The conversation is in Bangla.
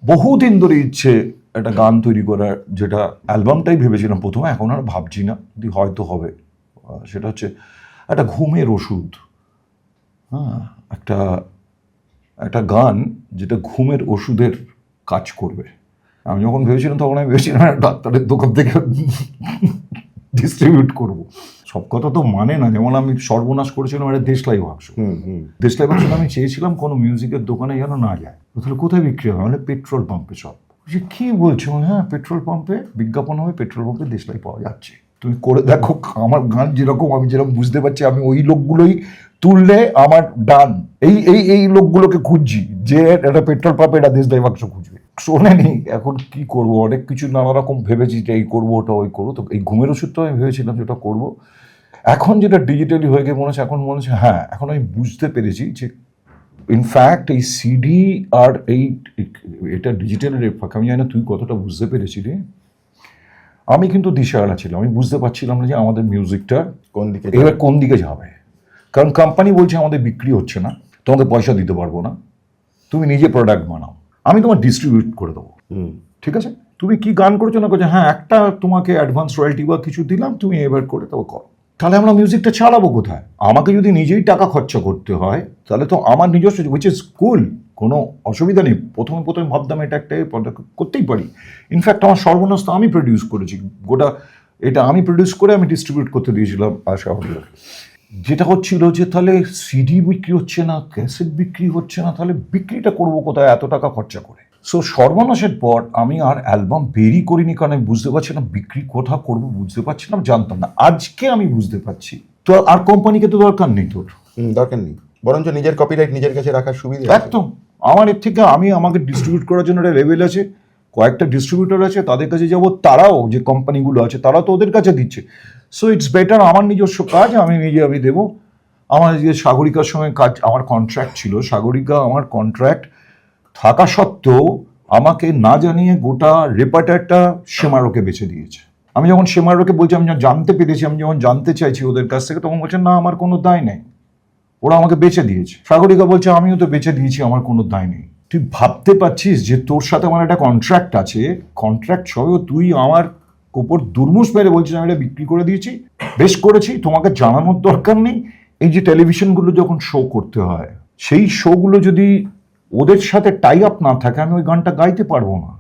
বহুদিন ধরে ইচ্ছে একটা গান তৈরি করার, যেটা অ্যালবামটাই ভেবেছিলাম প্রথমে, এখন আর ভাবছি না, যদি হয়তো হবে। সেটা হচ্ছে একটা ঘুমের ওষুধ। হ্যাঁ, একটা একটা গান যেটা ঘুমের ওষুধের কাজ করবে। আমি যখন ভেবেছিলাম তখন আমি ভেবেছিলাম ডাক্তারের দোকান থেকে ডিস্ট্রিবিউট করব। সব কথা তো মানে না, যেমন আমি সর্বনাশ করেছিলাম একটা দেশলাই বাক্স। দেশলাই বাক্স আমি চেয়েছিলাম কোনো মিউজিকের দোকানে যেন না যায়। তাহলে কোথায় বিক্রি হবে? মানে পেট্রোল পাম্পে সব। যে কি বলছো? হ্যাঁ, পেট্রোল পাম্পে বিজ্ঞাপন হবে, পেট্রোল পাম্পে দেশলাই পাওয়া যাচ্ছে, তুমি করে দেখো। আমার গান যেরকম, আমি যেরকম বুঝতে পারছি, আমি ওই লোকগুলোই তুললে আমার ডান। এই এই এই লোকগুলোকে খুঁজছি যে একটা পেট্রোল পাম্পে এটা দেশলাই বাক্স খুঁজবে। শোনেনি, এখন কি করব, অনেক কিছু নানা রকম ভেবেছি যে এই করবো, ওটা ওই করবো। তো এই ঘুমের ওষুধটা আমি ভেবেছিলাম যেটা করবো। এখন যেটা ডিজিটালি হয়ে গিয়ে মনে হচ্ছে, এখন মনে হচ্ছে হ্যাঁ, এখন আমি বুঝতে পেরেছি যে ইনফ্যাক্ট এই সিডি আর এটা ডিজিটালের ফাঁকা। আমি জানি না তুই কতটা বুঝতে পেরেছিলি। আমি কিন্তু দিশেহারা ছিলাম, আমি বুঝতে পারছিলাম না যে আমাদের মিউজিকটা এবার কোন দিকে যাবে। কারণ কোম্পানি বলছে আমাদের বিক্রি হচ্ছে না, তোমাকে পয়সা দিতে পারবো না, তুমি নিজে প্রোডাক্ট বানাও, আমি তোমার ডিস্ট্রিবিউট করে দেবো। ঠিক আছে, তুমি কি গান করেছো না করছো, হ্যাঁ একটা তোমাকে অ্যাডভান্স রয়্যালটি বা কিছু দিলাম, তুমি এবার করে দেবো, করো। তাহলে আমরা মিউজিকটা ছাড়াবো কোথায়? আমাকে যদি নিজেই টাকা খরচা করতে হয়, তাহলে তো আমার নিজস্ব, উইচ ইজ কুল, কোনো অসুবিধা নেই। প্রথমে ভাবতাম এটা একটা করতেই পারি। ইনফ্যাক্ট আমার সর্বনাশ তো আমি প্রডিউস করেছি, গোটা এটা আমি প্রডিউস করে আমি ডিস্ট্রিবিউট করতে দিয়েছিলাম আশা হলে। যেটা হচ্ছিল যে তাহলে সিডি বিক্রি হচ্ছে না, ক্যাসেট বিক্রি হচ্ছে না, তাহলে বিক্রিটা করবো কোথায় এত টাকা খরচা করে? সো সর্বনাশের পর আমি আর অ্যালবাম বেরই করিনি, কারণ আমি বুঝতে পারছি না বিক্রি কোথা করবো, বুঝতে পারছিলাম, জানতাম না। আজকে আমি বুঝতে পারছি। তো আর কোম্পানিকে তো দরকার নেই, তোর দরকার নেই, বরঞ্চ নিজের কপিরাইট নিজের কাছে রাখার সুবিধা একদম। আমার এর থেকে আমাকে ডিস্ট্রিবিউট করার জন্য একটা লেভেল আছে, কয়েকটা ডিস্ট্রিবিউটর আছে, তাদের কাছে যাবো, তারাও যে কোম্পানিগুলো আছে তারা তো ওদের কাছে দিচ্ছে। সো ইটস বেটার আমার নিজস্ব কাজ আমি দেবো। আমার যে সাগরিকার সঙ্গে কাজ, আমার কন্ট্রাক্ট ছিল, সাগরিকা আমার কন্ট্রাক্ট থাকা সত্ত্বেও আমাকে না জানিয়ে গোটা রেপার্টারটা সেমারোকে বেছে দিয়েছে। আমি যখন সেমারোকে বলছি, আমি যখন জানতে পেরেছি, আমি যখন জানতে চাইছি ওদের কাছ থেকে, তখন বলছে না আমার কোনো দায় নেই, ওরা আমাকে বেছে দিয়েছে। সাগরিকা বলছে আমিও তো বেছে দিয়েছি, আমার কোনো দায় নেই। তুই ভাবতে পারছিস যে তোর সাথে আমার একটা কন্ট্রাক্ট আছে, কন্ট্রাক্ট সবেও তুই আমার ওপর দুর্মুষ মেরে বলছিস আমি এটা বিক্রি করে দিয়েছি, বেশ করেছি, তোমাকে জানানোর দরকার নেই। এই যে টেলিভিশনগুলো যখন শো করতে হয়, সেই শোগুলো যদি ওদের সাথে টাই আপ না থাকে, আমি ওই গানটা গাইতে পারবো না।